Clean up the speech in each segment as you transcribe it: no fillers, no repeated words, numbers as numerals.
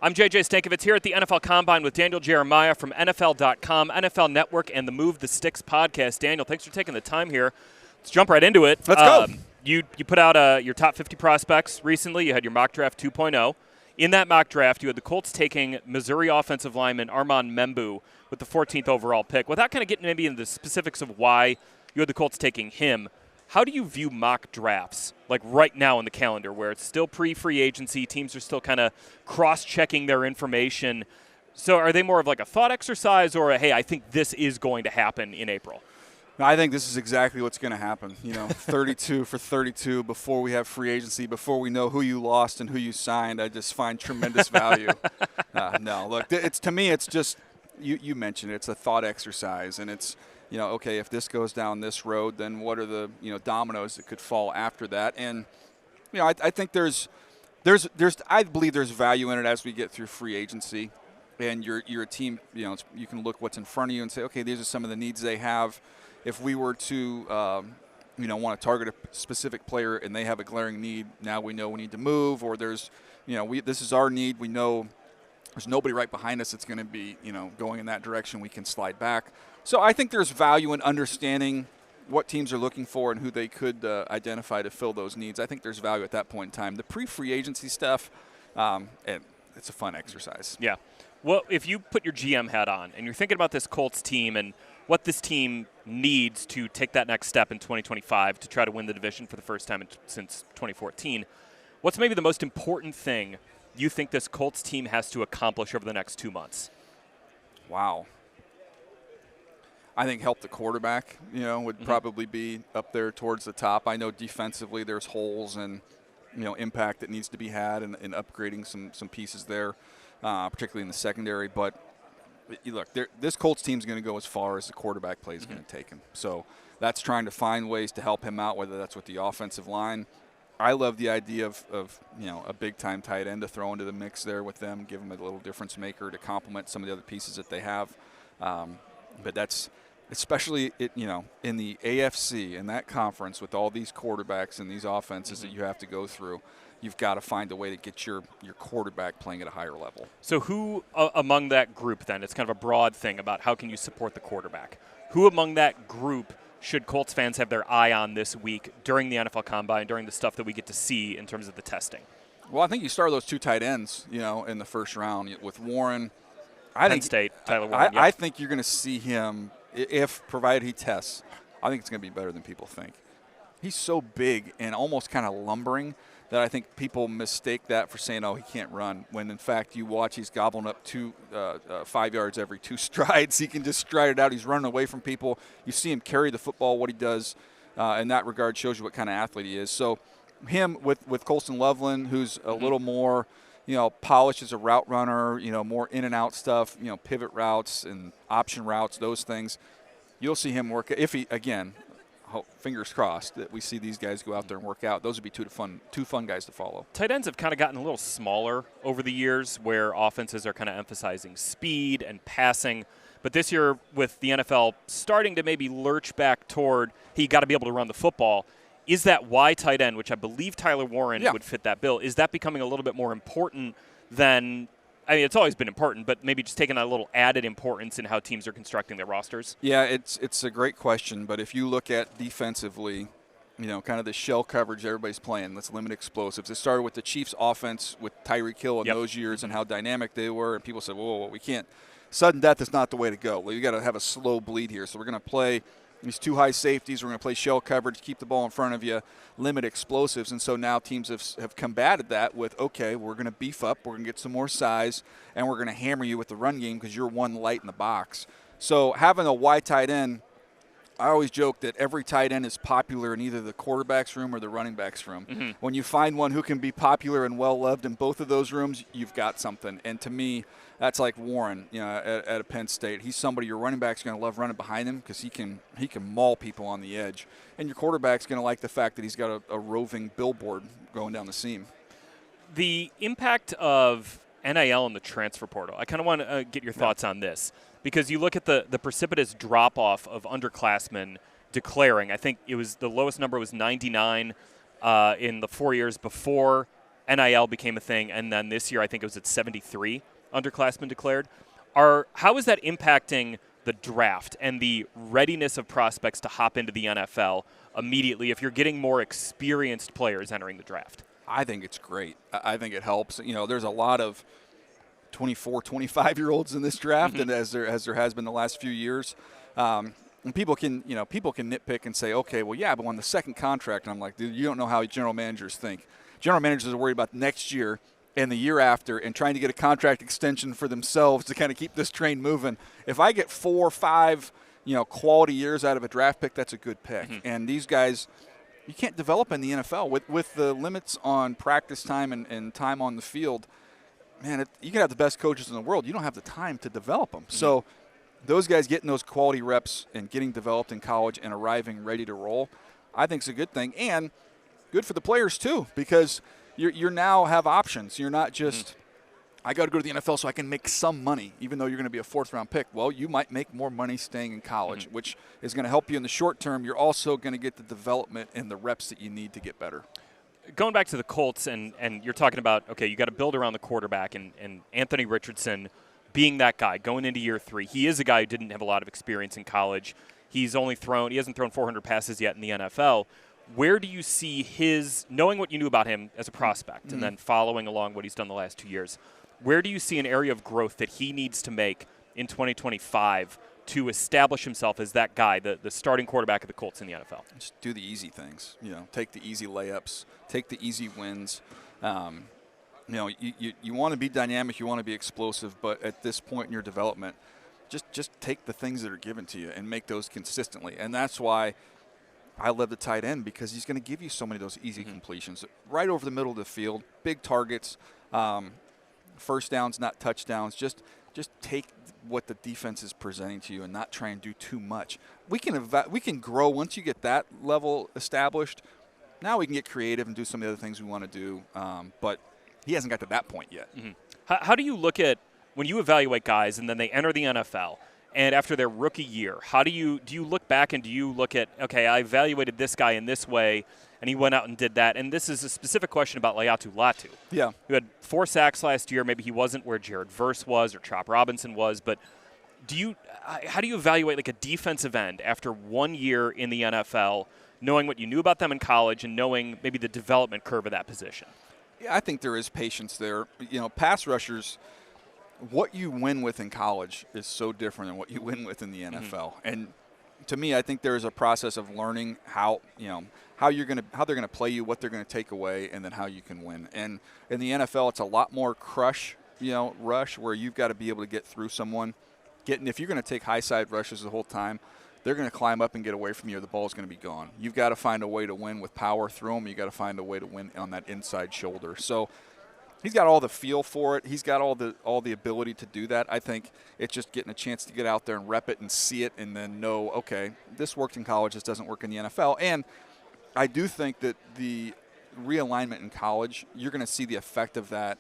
I'm JJ Stankovitz here at the NFL Combine with Daniel Jeremiah from NFL.com, NFL Network, and the Move the Sticks podcast. Daniel, thanks for taking the time here. Let's jump right into it. Let's go. You put out your top 50 prospects recently. You had your mock draft 2.0. In that mock draft, you had the Colts taking Missouri offensive lineman Armand Membou with the 14th overall pick. Without kind of getting maybe into the specifics of why you had the Colts taking him, how do you view mock drafts, like right now in the calendar, where it's still pre-free agency, teams are still kind of cross-checking their information? So are they more of like a thought exercise or a, hey, I think this is going to happen in April? I think this is exactly what's going to happen. 32 for 32 before we have free agency, before we know who you lost and who you signed. I just find tremendous value. No, look, to me, it's just, you mentioned it, it's a thought exercise, and it's, okay, if this goes down this road, then what are the, dominoes that could fall after that? And, I think I believe there's value in it as we get through free agency. And you're a team, you can look what's in front of you and say, okay, these are some of the needs they have. If we were to, want to target a specific player and they have a glaring need, now we know we need to move, or there's, this is our need. We know there's nobody right behind us that's going to be, going in that direction. We can slide back. So I think there's value in understanding what teams are looking for and who they could identify to fill those needs. I think there's value at that point in time. The pre-free agency stuff, it's a fun exercise. Yeah. Well, if you put your GM hat on and you're thinking about this Colts team and what this team needs to take that next step in 2025 to try to win the division for the first time since 2014, what's maybe the most important thing you think this Colts team has to accomplish over the next 2 months? Wow. I think help the quarterback, would probably be up there towards the top. I know defensively there's holes and, impact that needs to be had in upgrading some pieces there, particularly in the secondary. But look, this Colts team is going to go as far as the quarterback play is going to take him. So that's trying to find ways to help him out, whether that's with the offensive line. I love the idea of a big-time tight end to throw into the mix there with them, give them a little difference maker to complement some of the other pieces that they have. But that's especially in the AFC, in that conference with all these quarterbacks and these offenses that you have to go through. You've got to find a way to get your quarterback playing at a higher level. So who among that group then, it's kind of a broad thing about how can you support the quarterback. Who among that group should Colts fans have their eye on this week during the NFL Combine, during the stuff that we get to see in terms of the testing? Well, I think you start those two tight ends, in the first round with Warren. Penn State, Tyler Warren. I think you're going to see him, if provided he tests, I think it's going to be better than people think. He's so big and almost kind of lumbering that I think people mistake that for saying, oh, he can't run, when in fact you watch he's gobbling up 5 yards every 2 strides. He can just stride it out. He's running away from people. You see him carry the football. What he does in that regard shows you what kind of athlete he is. So him with Colston Loveland, who's a little more, polished as a route runner, more in and out stuff, pivot routes and option routes, those things. You'll see him work if he, again, fingers crossed that we see these guys go out there and work out. Those would be two fun guys to follow. Tight ends have kind of gotten a little smaller over the years, where offenses are kind of emphasizing speed and passing. But this year, with the NFL starting to maybe lurch back toward, hey, you got to be able to run the football, is that wide tight end, which I believe Tyler Warren would fit that bill, is that becoming a little bit more important than – I mean, it's always been important, but maybe just taking a little added importance in how teams are constructing their rosters? Yeah, it's a great question, but if you look at defensively, kind of the shell coverage everybody's playing, let's limit explosives. It started with the Chiefs' offense with Tyreek Hill in those years and how dynamic they were, and people said, whoa, we can't. Sudden death is not the way to go. Well, you got to have a slow bleed here, so we're going to play these 2 high safeties. We're going to play shell coverage, keep the ball in front of you, limit explosives. And so now teams have combated that with, okay, we're going to beef up, we're going to get some more size, and we're going to hammer you with the run game because you're one light in the box. So having a wide tight end, I always joke that every tight end is popular in either the quarterback's room or the running back's room. When you find one who can be popular and well-loved in both of those rooms, you've got something. And to me, that's like Warren, at a Penn State. He's somebody your running back's going to love running behind him because he can maul people on the edge. And your quarterback's going to like the fact that he's got a roving billboard going down the seam. The impact of NIL and the transfer portal, I kind of want to get your thoughts on this. Because you look at the precipitous drop-off of underclassmen declaring. I think it was the lowest number was 99 in the 4 years before NIL became a thing, and then this year I think it was at 73 underclassmen declared. How is that impacting the draft and the readiness of prospects to hop into the NFL immediately if you're getting more experienced players entering the draft? I think it's great. I think it helps. There's a lot of 24, 25-year-olds in this draft, and as there has been the last few years. And people can nitpick and say, okay, well, yeah, but on the second contract, and I'm like, dude, you don't know how general managers think. General managers are worried about next year and the year after and trying to get a contract extension for themselves to kind of keep this train moving. If I get 4 or 5, quality years out of a draft pick, that's a good pick. And these guys, you can't develop in the NFL with the limits on practice time and time on the field. Man, you can have the best coaches in the world. You don't have the time to develop them. So those guys getting those quality reps and getting developed in college and arriving ready to roll, I think is a good thing. And good for the players, too, because you now have options. You're not just, I got to go to the NFL so I can make some money, even though you're going to be a fourth-round pick. Well, you might make more money staying in college, which is going to help you in the short term. You're also going to get the development and the reps that you need to get better. Going back to the Colts, and you're talking about, okay, you got to build around the quarterback, and Anthony Richardson being that guy going into year 3. He is a guy who didn't have a lot of experience in college. He hasn't thrown 400 passes yet in the NFL. Where do you see knowing what you knew about him as a prospect and then following along what he's done the last 2 years, where do you see an area of growth that he needs to make in 2025 to establish himself as that guy, the starting quarterback of the Colts in the NFL? Just do the easy things. Take the easy layups, take the easy wins. You want to be dynamic, you want to be explosive, but at this point in your development, just take the things that are given to you and make those consistently. And that's why I love the tight end, because he's going to give you so many of those easy completions right over the middle of the field, big targets, first downs, not touchdowns. Just take what the defense is presenting to you and not try and do too much. We can grow once you get that level established. Now we can get creative and do some of the other things we want to do, but he hasn't got to that point yet. How do you look at when you evaluate guys and then they enter the NFL? And after their rookie year, do you look back and do you look at, okay, I evaluated this guy in this way, and he went out and did that? And this is a specific question about Laiatu Latu. Yeah. Who had 4 sacks last year. Maybe he wasn't where Jared Verse was or Chop Robinson was. But how do you evaluate like a defensive end after 1 year in the NFL, knowing what you knew about them in college and knowing maybe the development curve of that position? Yeah, I think there is patience there. Pass rushers, what you win with in college is so different than what you win with in the NFL. And to me, I think there is a process of learning how they're going to play you, what they're going to take away, and then how you can win. And in the NFL, it's a lot more rush, where you've got to be able to get through someone. If you're going to take high side rushes the whole time, they're going to climb up and get away from you, or the ball's going to be gone. You've got to find a way to win with power through them. You've got to find a way to win on that inside shoulder. So he's got all the feel for it. He's got all the ability to do that. I think it's just getting a chance to get out there and rep it and see it and then know, okay, this worked in college, this doesn't work in the NFL. And I do think that the realignment in college, you're going to see the effect of that,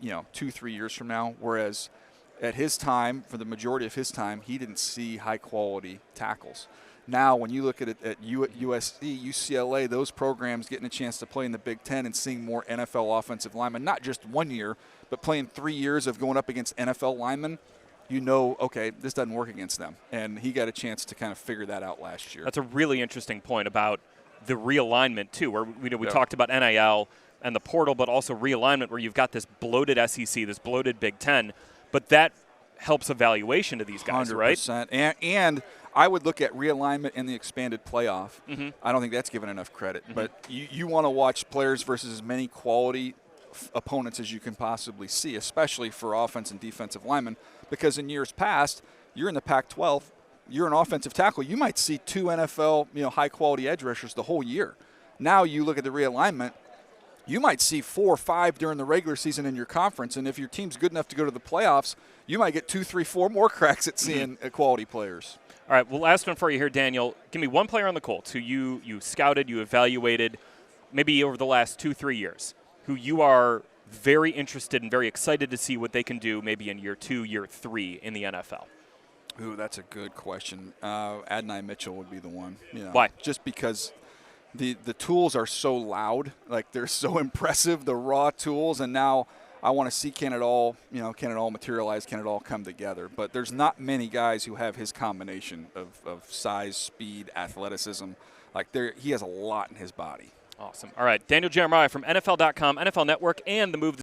2-3 years from now, whereas at his time, for the majority of his time, he didn't see high-quality tackles. Now, when you look at it at USC, UCLA, those programs getting a chance to play in the Big Ten and seeing more NFL offensive linemen, not just 1 year, but playing 3 years of going up against NFL linemen, okay, this doesn't work against them. And he got a chance to kind of figure that out last year. That's a really interesting point about the realignment, too, where we talked about NIL and the portal, but also realignment where you've got this bloated SEC, this bloated Big Ten, but that helps evaluation to these guys, 100%. Right? And I would look at realignment in the expanded playoff. I don't think that's given enough credit. But you want to watch players versus as many quality opponents as you can possibly see, especially for offense and defensive linemen, because in years past, you're in the Pac-12, you're an offensive tackle, you might see 2 NFL high-quality edge rushers the whole year. Now you look at the realignment, you might see 4 or 5 during the regular season in your conference, and if your team's good enough to go to the playoffs, you might get 2, 3, 4 more cracks at seeing quality players. All right, well, last one for you here, Daniel. Give me one player on the Colts who you scouted, you evaluated, maybe over the last 2-3 years, who you are very interested and very excited to see what they can do maybe in year 2, year 3 in the NFL. Ooh, that's a good question. Adonai Mitchell would be the one. Why? Just because the tools are so loud, like they're so impressive, the raw tools, and now I want to see can it all materialize, can it all come together. But there's not many guys who have his combination of size, speed, athleticism. Like he has a lot in his body. Awesome. All right, Daniel Jeremiah from NFL.com, NFL Network, and the Move